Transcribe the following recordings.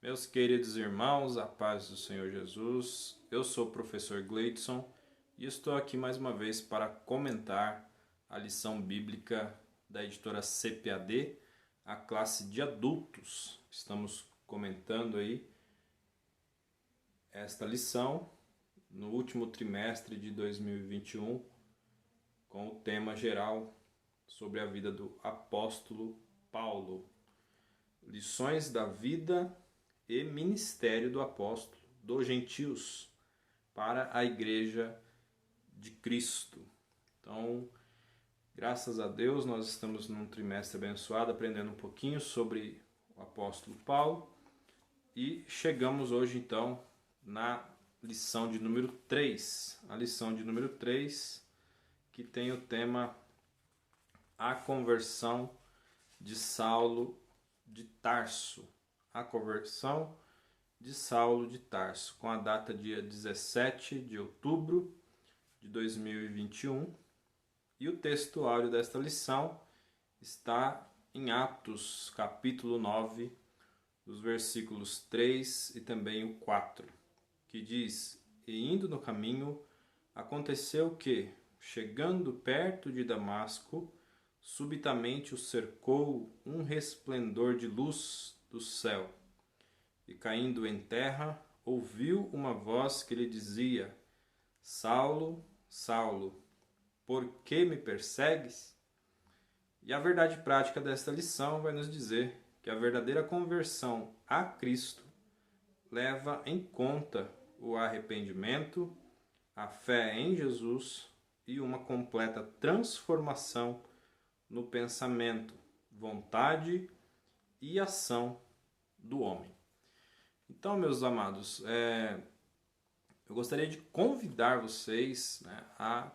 Meus queridos irmãos, a paz do Senhor Jesus, eu sou o professor Gleidson e estou aqui mais uma vez para comentar a lição bíblica da editora CPAD, a classe de adultos. Estamos comentando aí esta lição no último trimestre de 2021 com o tema geral sobre a vida do apóstolo Paulo. Lições da vida e ministério do apóstolo dos gentios para a igreja de Cristo. Então, graças a Deus, nós estamos num trimestre abençoado, aprendendo um pouquinho sobre o apóstolo Paulo e chegamos hoje então na lição de número 3. A lição de número 3, que tem o tema A Conversão de Saulo de Tarso. A conversão de Saulo de Tarso, com a data dia 17 de outubro de 2021. E o textuário desta lição está em Atos, capítulo 9, dos versículos 3 e também o 4, que diz: E indo no caminho, aconteceu que, chegando perto de Damasco, subitamente o cercou um resplendor de luz do céu. E caindo em terra, ouviu uma voz que lhe dizia: Saulo, Saulo, por que me persegues? E a verdade prática desta lição vai nos dizer que a verdadeira conversão a Cristo leva em conta o arrependimento, a fé em Jesus e uma completa transformação no pensamento, vontade e ação do homem. Então, meus amados, eu gostaria de convidar vocês, a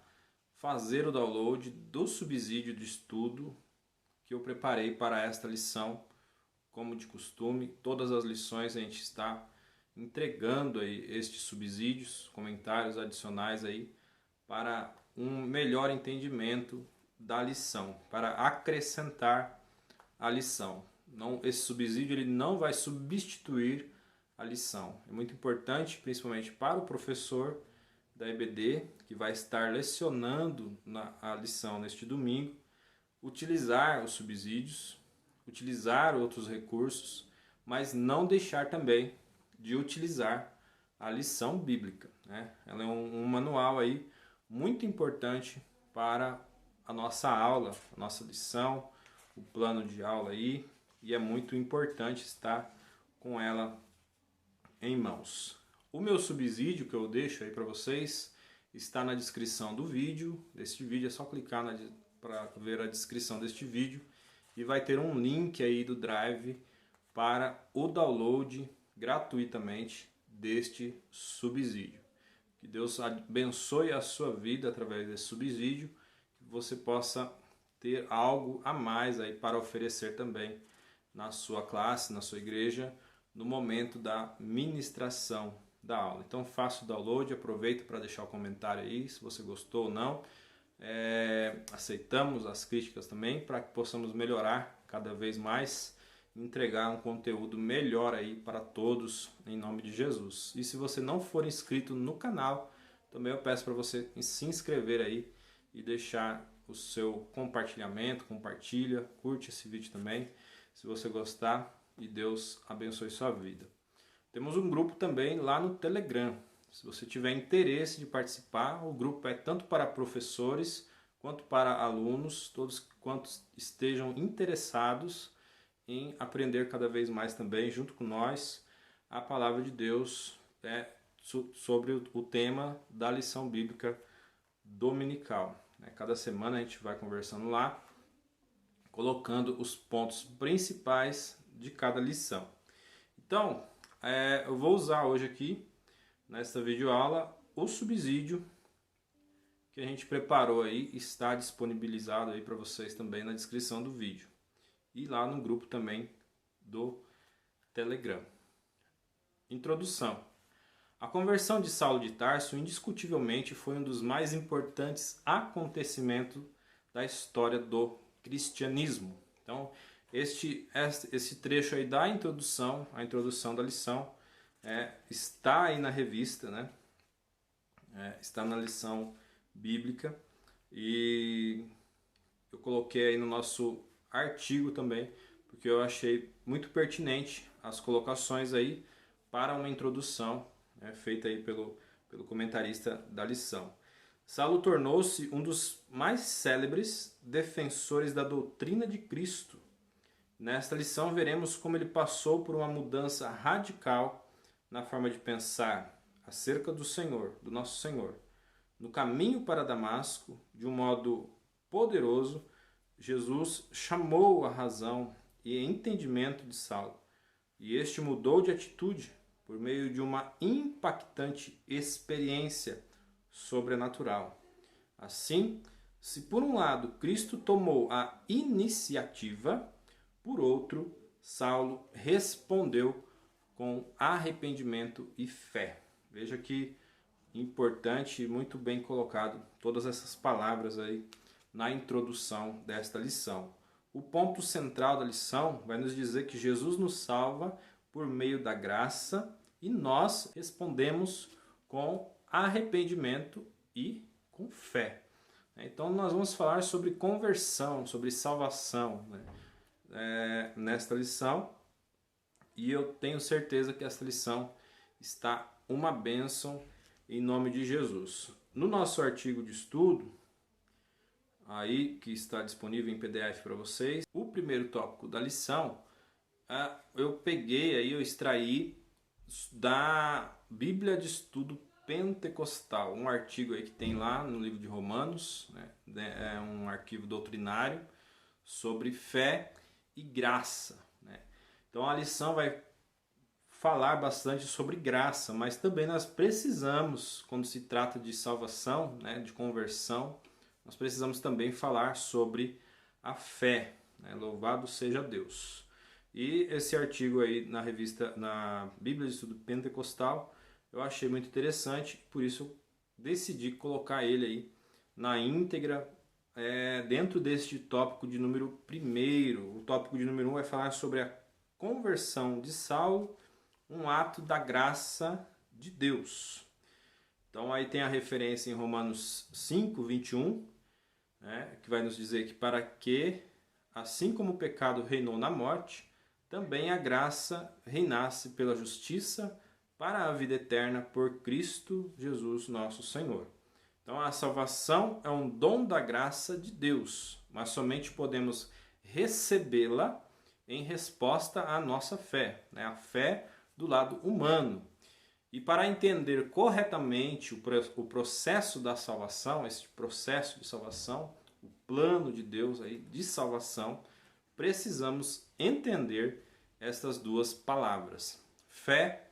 fazer o download do subsídio de estudo que eu preparei para esta lição. Como de costume, todas as lições a gente está entregando aí estes subsídios, comentários adicionais aí para um melhor entendimento da lição, para acrescentar a lição. Não, esse subsídio ele não vai substituir a lição. É muito importante, principalmente para o professor da EBD, que vai estar lecionando a lição neste domingo, utilizar os subsídios, utilizar outros recursos, mas não deixar também de utilizar a lição bíblica, né? Ela é um manual aí muito importante para a nossa aula, a nossa lição, o plano de aula aí, e é muito importante estar com ela em mãos. O meu subsídio que eu deixo aí para vocês está na descrição do vídeo. Deste vídeo é só clicar para ver a descrição deste vídeo e vai ter um link aí do Drive para o download gratuitamente deste subsídio. Que Deus abençoe a sua vida através desse subsídio, que você possa ter algo a mais aí para oferecer também na sua classe, na sua igreja, no momento da ministração da aula. Então faça o download, aproveita para deixar o comentário aí, se você gostou ou não. Aceitamos as críticas também para que possamos melhorar cada vez mais, entregar um conteúdo melhor aí para todos, em nome de Jesus. E se você não for inscrito no canal, também eu peço para você se inscrever aí e deixar o seu compartilhamento, compartilha, curte esse vídeo também, se você gostar, e Deus abençoe sua vida. Temos um grupo também lá no Telegram. Se você tiver interesse de participar, o grupo é tanto para professores quanto para alunos, todos quantos estejam interessados em aprender cada vez mais também, junto com nós, a palavra de Deus sobre o tema da lição bíblica dominical. Cada semana a gente vai conversando lá, colocando os pontos principais de cada lição. Então, eu vou usar hoje aqui, nesta videoaula, o subsídio que a gente preparou aí, está disponibilizado aí para vocês também na descrição do vídeo. E lá no grupo também do Telegram. Introdução. A conversão de Saulo de Tarso indiscutivelmente foi um dos mais importantes acontecimentos da história do cristianismo. Então, Esse trecho aí da introdução, a introdução da lição, está aí na revista, né? Está na lição bíblica, e eu coloquei aí no nosso artigo também, porque eu achei muito pertinente as colocações aí para uma introdução, né, feita aí pelo comentarista da lição. Saulo tornou-se um dos mais célebres defensores da doutrina de Cristo. Nesta lição veremos como ele passou por uma mudança radical na forma de pensar acerca do Senhor, do nosso Senhor. No caminho para Damasco, de um modo poderoso, Jesus chamou a razão e entendimento de Saulo, e este mudou de atitude por meio de uma impactante experiência sobrenatural. Assim, se por um lado Cristo tomou a iniciativa, por outro, Saulo respondeu com arrependimento e fé. Veja que importante e muito bem colocado todas essas palavras aí na introdução desta lição. O ponto central da lição vai nos dizer que Jesus nos salva por meio da graça e nós respondemos com arrependimento e com fé. Então nós vamos falar sobre conversão, sobre salvação, né? Nesta lição, e eu tenho certeza que esta lição está uma bênção em nome de Jesus. No nosso artigo de estudo, aí que está disponível em PDF para vocês, o primeiro tópico da lição, eu extraí da Bíblia de Estudo Pentecostal, um artigo aí que tem lá no livro de Romanos, né? É um arquivo doutrinário sobre fé e graça, né? Então a lição vai falar bastante sobre graça, mas também nós precisamos, quando se trata de salvação, né, de conversão, nós precisamos também falar sobre a fé, né? Louvado seja Deus. E esse artigo aí na Bíblia de Estudo Pentecostal, eu achei muito interessante, por isso eu decidi colocar ele aí na íntegra, dentro deste tópico de número 1. O tópico de número 1 vai falar sobre a conversão de Saulo, um ato da graça de Deus. Então aí tem a referência em Romanos 5, 21, né, que vai nos dizer que para que, assim como o pecado reinou na morte, também a graça reinasse pela justiça para a vida eterna por Cristo Jesus nosso Senhor. Então a salvação é um dom da graça de Deus, mas somente podemos recebê-la em resposta à nossa fé, né? A fé do lado humano. E para entender corretamente o processo da salvação, esse processo de salvação, o plano de Deus aí de salvação, precisamos entender estas duas palavras, fé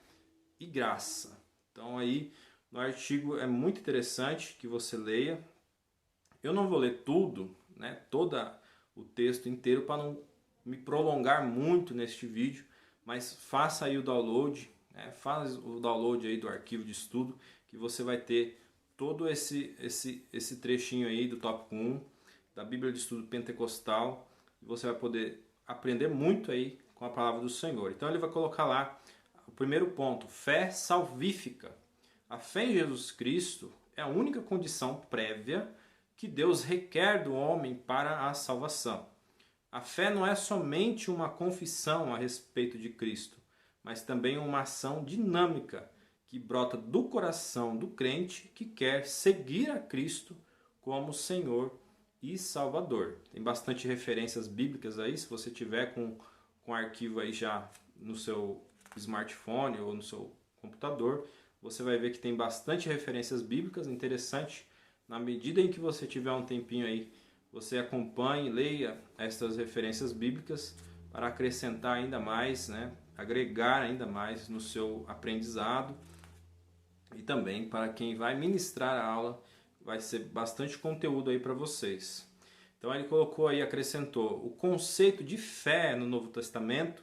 e graça. Então aí no artigo é muito interessante que você leia. Eu não vou ler tudo, né, todo o texto inteiro para não me prolongar muito neste vídeo, mas faça aí o download, né, faz o download aí do arquivo de estudo, que você vai ter todo esse trechinho aí do tópico 1 da Bíblia de Estudo Pentecostal, e você vai poder aprender muito aí com a palavra do Senhor. Então ele vai colocar lá o primeiro ponto, fé salvífica. A fé em Jesus Cristo é a única condição prévia que Deus requer do homem para a salvação. A fé não é somente uma confissão a respeito de Cristo, mas também uma ação dinâmica que brota do coração do crente que quer seguir a Cristo como Senhor e Salvador. Tem bastante referências bíblicas aí, se você tiver com o arquivo aí já no seu smartphone ou no seu computador, você vai ver que tem bastante referências bíblicas. Interessante, na medida em que você tiver um tempinho aí, você acompanhe, leia estas referências bíblicas para acrescentar ainda mais, né, agregar ainda mais no seu aprendizado, e também para quem vai ministrar a aula, vai ser bastante conteúdo aí para vocês. Então ele colocou aí, acrescentou, o conceito de fé no Novo Testamento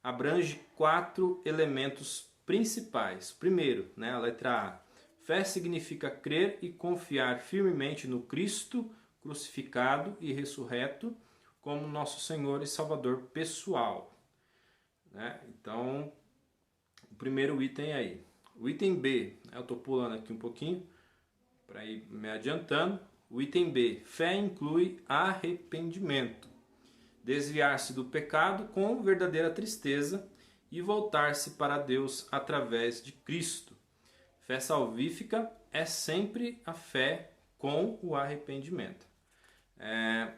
abrange 4 elementos principais. Primeiro, né, a letra A. Fé significa crer e confiar firmemente no Cristo crucificado e ressurreto, como nosso Senhor e Salvador pessoal, né? Então, o primeiro item aí. O item B, eu estou pulando aqui um pouquinho para ir me adiantando. O item B, fé inclui arrependimento. Desviar-se do pecado com verdadeira tristeza e voltar-se para Deus através de Cristo. Fé salvífica é sempre a fé com o arrependimento.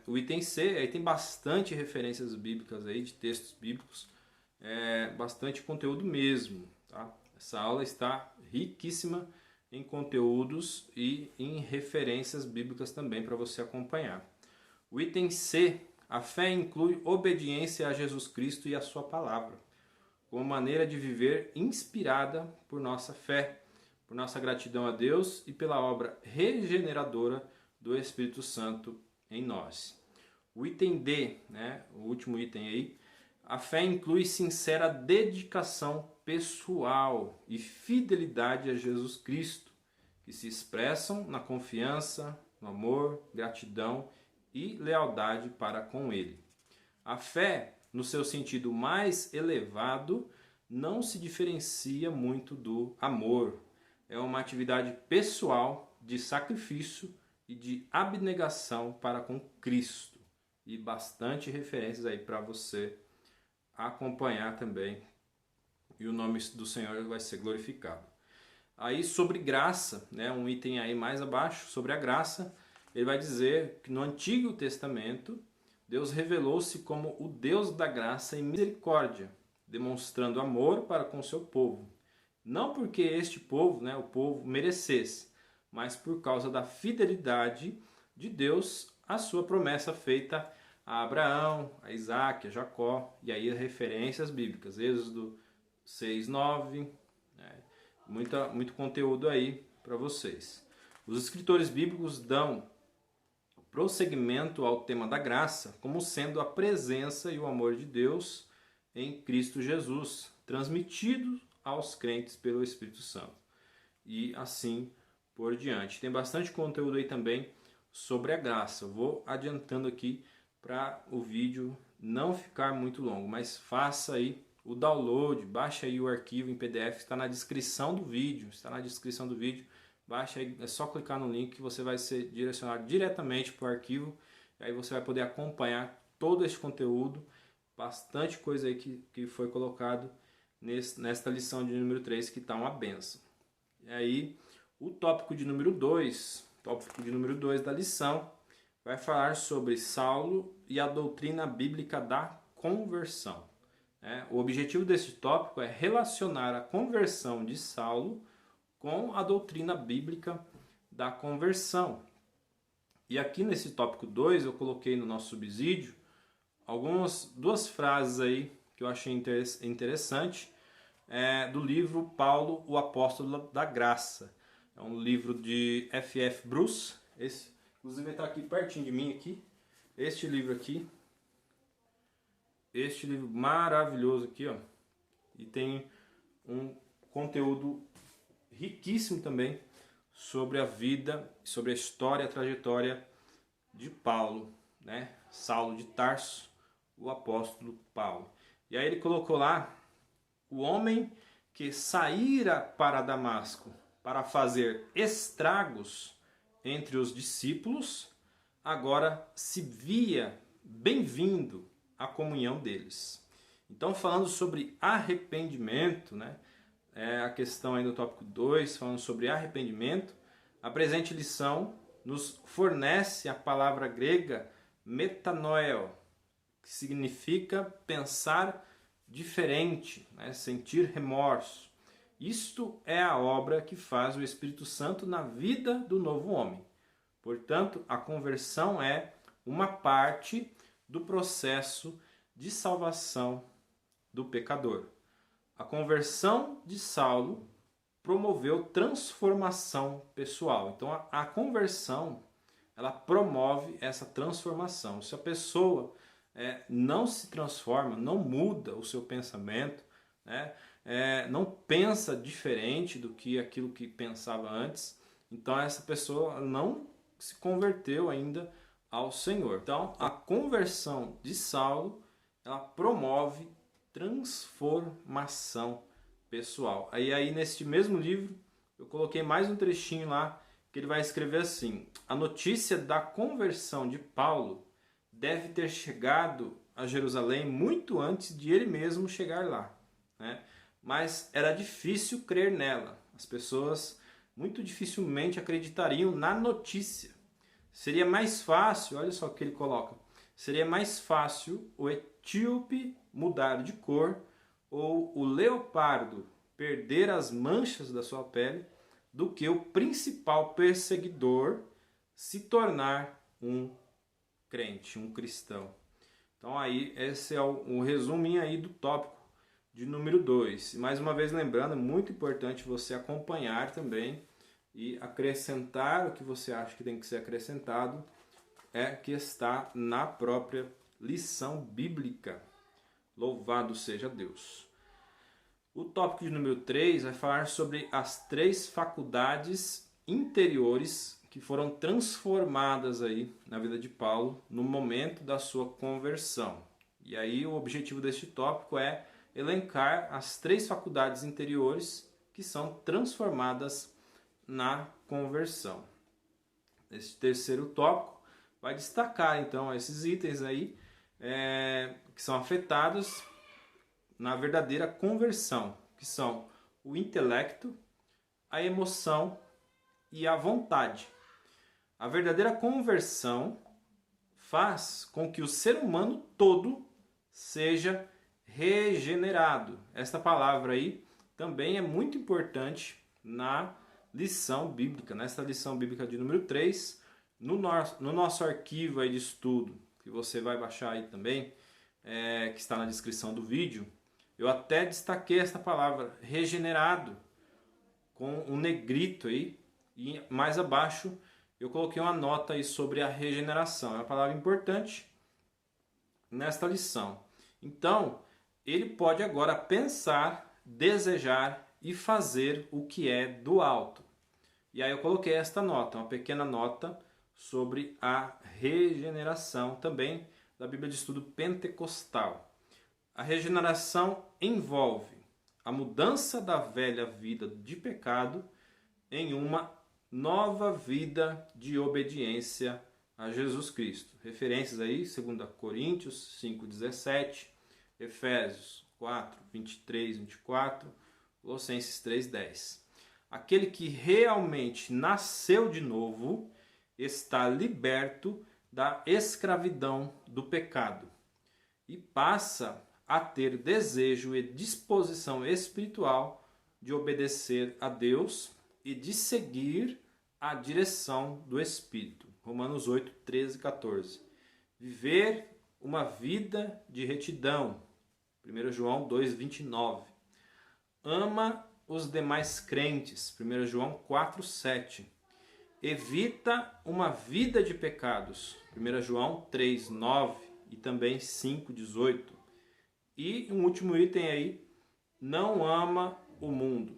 O item C, aí tem bastante referências bíblicas aí, de textos bíblicos, bastante conteúdo mesmo, tá? Essa aula está riquíssima em conteúdos e em referências bíblicas também para você acompanhar. O item C, a fé inclui obediência a Jesus Cristo e a sua palavra, como maneira de viver inspirada por nossa fé, por nossa gratidão a Deus e pela obra regeneradora do Espírito Santo em nós. O item D, né, o último item aí, a fé inclui sincera dedicação pessoal e fidelidade a Jesus Cristo, que se expressam na confiança, no amor, gratidão e lealdade para com Ele. A fé, no seu sentido mais elevado, não se diferencia muito do amor. É uma atividade pessoal de sacrifício e de abnegação para com Cristo. E bastante referências aí para você acompanhar também. E o nome do Senhor vai ser glorificado. Aí sobre graça, né, um item aí mais abaixo, sobre a graça, ele vai dizer que no Antigo Testamento, Deus revelou-se como o Deus da graça e misericórdia, demonstrando amor para com seu povo. Não porque este povo, né, o povo, merecesse, mas por causa da fidelidade de Deus à sua promessa feita a Abraão, a Isaac, a Jacó, e aí referências bíblicas, Êxodo 6:9, né, muito conteúdo aí para vocês. Os escritores bíblicos dão prosseguimento ao tema da graça como sendo a presença e o amor de Deus em Cristo Jesus, transmitido aos crentes pelo Espírito Santo. E assim por diante. Tem bastante conteúdo aí também sobre a graça. Eu vou adiantando aqui para o vídeo não ficar muito longo, mas faça aí o download, baixa aí o arquivo em PDF, está na descrição do vídeo, baixa aí, é só clicar no link que você vai ser direcionado diretamente para o arquivo, e aí você vai poder acompanhar todo esse conteúdo, bastante coisa aí que foi colocado nesta lição de número 3, que está uma benção. E aí, o tópico de número 2 da lição, vai falar sobre Saulo e a doutrina bíblica da conversão. O objetivo desse tópico é relacionar a conversão de Saulo com a doutrina bíblica da conversão. E aqui nesse tópico 2 eu coloquei no nosso subsídio duas frases aí que eu achei interessante do livro Paulo, o Apóstolo da Graça. É um livro de F.F. Bruce. Esse, inclusive, está aqui pertinho de mim aqui. Este livro maravilhoso aqui, ó. E tem um conteúdo riquíssimo também sobre a vida, sobre a história, a trajetória de Paulo, né? Saulo de Tarso, o apóstolo Paulo. E aí ele colocou lá: o homem que saíra para Damasco para fazer estragos entre os discípulos, agora se via bem-vindo à comunhão deles. Então, falando sobre arrependimento, né? A questão aí do tópico 2, falando sobre arrependimento, a presente lição nos fornece a palavra grega metanoeo, que significa pensar diferente, né? Sentir remorso. Isto é a obra que faz o Espírito Santo na vida do novo homem. Portanto, a conversão é uma parte do processo de salvação do pecador. A conversão de Saulo promoveu transformação pessoal. Então, a conversão, ela promove essa transformação. Se a pessoa não se transforma, não muda o seu pensamento, né? Não pensa diferente do que aquilo que pensava antes, então essa pessoa não se converteu ainda ao Senhor. Então, a conversão de Saulo, ela promove transformação pessoal. Aí neste mesmo livro, eu coloquei mais um trechinho lá, que ele vai escrever assim: a notícia da conversão de Paulo deve ter chegado a Jerusalém muito antes de ele mesmo chegar lá, né? Mas era difícil crer nela. As pessoas muito dificilmente acreditariam na notícia. Seria mais fácil, olha só o que ele coloca, seria mais fácil o etíope mudar de cor ou o leopardo perder as manchas da sua pele do que o principal perseguidor se tornar um crente, um cristão. Então aí esse é o resuminho aí do tópico de número 2. Mais uma vez lembrando, é muito importante você acompanhar também e acrescentar o que você acha que tem que ser acrescentado, que está na própria lição bíblica. Louvado seja Deus. O tópico de número 3 vai falar sobre as 3 faculdades interiores que foram transformadas aí na vida de Paulo no momento da sua conversão. E aí o objetivo deste tópico é elencar as 3 faculdades interiores que são transformadas na conversão. Esse terceiro tópico vai destacar então esses itens aí que são afetados na verdadeira conversão, que são o intelecto, a emoção e a vontade. A verdadeira conversão faz com que o ser humano todo seja regenerado. Esta palavra aí também é muito importante na lição bíblica, nesta lição bíblica de número 3, no nosso arquivo aí de estudo, que você vai baixar aí também, que está na descrição do vídeo, eu até destaquei esta palavra, regenerado, com um negrito aí, e mais abaixo eu coloquei uma nota aí sobre a regeneração. É uma palavra importante nesta lição. Então, ele pode agora pensar, desejar e fazer o que é do alto. E aí eu coloquei esta nota, uma pequena nota sobre a regeneração também da Bíblia de Estudo Pentecostal. A regeneração envolve a mudança da velha vida de pecado em uma nova vida de obediência a Jesus Cristo. Referências aí, 2 Coríntios 5,17, Efésios 4, 23, 24, Colossenses 3,10. Aquele que realmente nasceu de novo está liberto da escravidão do pecado e passa a ter desejo e disposição espiritual de obedecer a Deus e de seguir a direção do Espírito. Romanos 8, 13 e 14. Viver uma vida de retidão. 1 João 2, 29. Ama os demais crentes. 1 João 4, 7. Evita uma vida de pecados. 1 João 3, 9 e também 5, 18. E um último item aí, não ama o mundo.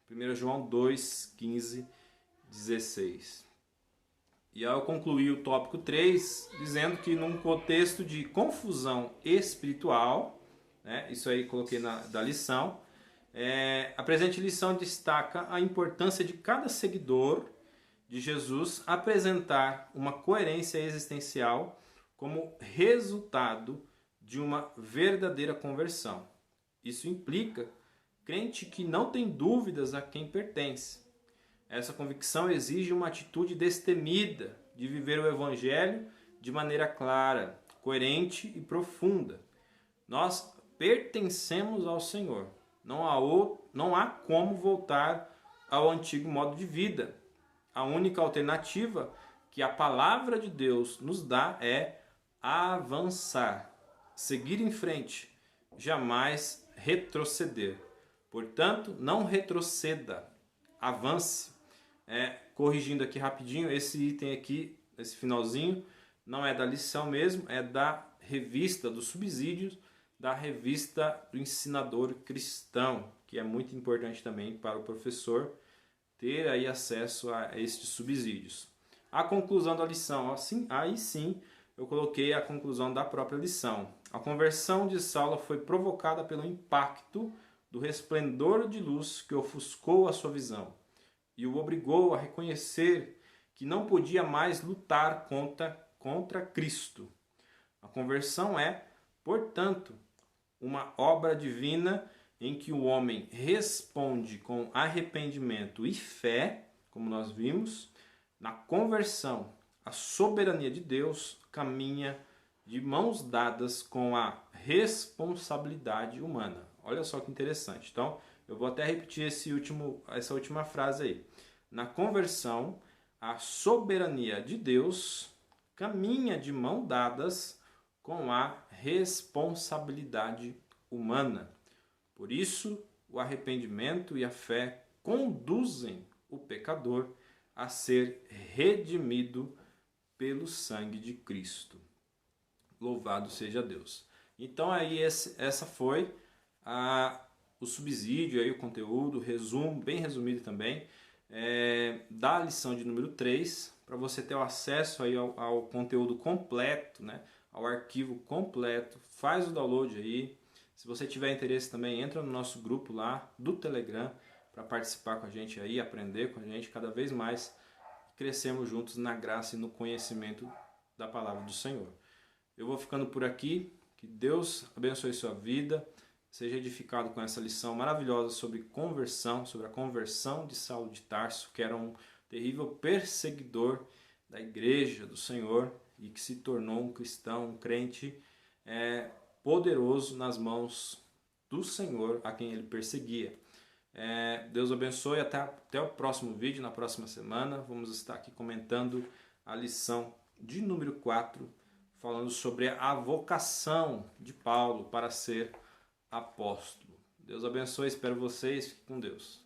1 João 2, 15, 16. E aí eu concluí o tópico 3 dizendo que num contexto de confusão espiritual, né, isso aí coloquei da lição, a presente lição destaca a importância de cada seguidor de Jesus apresentar uma coerência existencial como resultado de uma verdadeira conversão. Isso implica crente que não tem dúvidas a quem pertence. Essa convicção exige uma atitude destemida de viver o Evangelho de maneira clara, coerente e profunda. Nós pertencemos ao Senhor. Não há como voltar ao antigo modo de vida. A única alternativa que a palavra de Deus nos dá é avançar, seguir em frente, jamais retroceder. Portanto, não retroceda, avance. Corrigindo aqui rapidinho, esse item aqui, esse finalzinho, não é da lição mesmo, é da revista dos subsídios, da revista do ensinador cristão, que é muito importante também para o professor ter aí acesso a estes subsídios. A conclusão da lição, assim, aí sim eu coloquei a conclusão da própria lição. A conversão de Saulo foi provocada pelo impacto do resplendor de luz que ofuscou a sua visão e o obrigou a reconhecer que não podia mais lutar contra Cristo. A conversão é, portanto, uma obra divina em que o homem responde com arrependimento e fé, como nós vimos. Na conversão, a soberania de Deus caminha de mãos dadas com a responsabilidade humana. Olha só que interessante. Então, eu vou até repetir essa última frase aí. Na conversão, a soberania de Deus caminha de mãos dadas com a responsabilidade humana. Por isso, o arrependimento e a fé conduzem o pecador a ser redimido pelo sangue de Cristo. Louvado seja Deus. Então aí essa foi o subsídio, aí, o conteúdo, resumo, bem resumido também, da lição de número 3, para você ter o acesso aí ao conteúdo completo, né? Ao arquivo completo. Faz o download aí. Se você tiver interesse também, entra no nosso grupo lá do Telegram para participar com a gente aí, aprender com a gente cada vez mais, crescemos juntos na graça e no conhecimento da palavra do Senhor. Eu vou ficando por aqui, que Deus abençoe sua vida, seja edificado com essa lição maravilhosa sobre conversão, sobre a conversão de Saulo de Tarso, que era um terrível perseguidor da igreja do Senhor e que se tornou um cristão, um crente poderoso nas mãos do Senhor a quem ele perseguia. Deus abençoe, até o próximo vídeo, na próxima semana. Vamos estar aqui comentando a lição de número 4, falando sobre a vocação de Paulo para ser apóstolo. Deus abençoe, espero vocês, fiquem com Deus.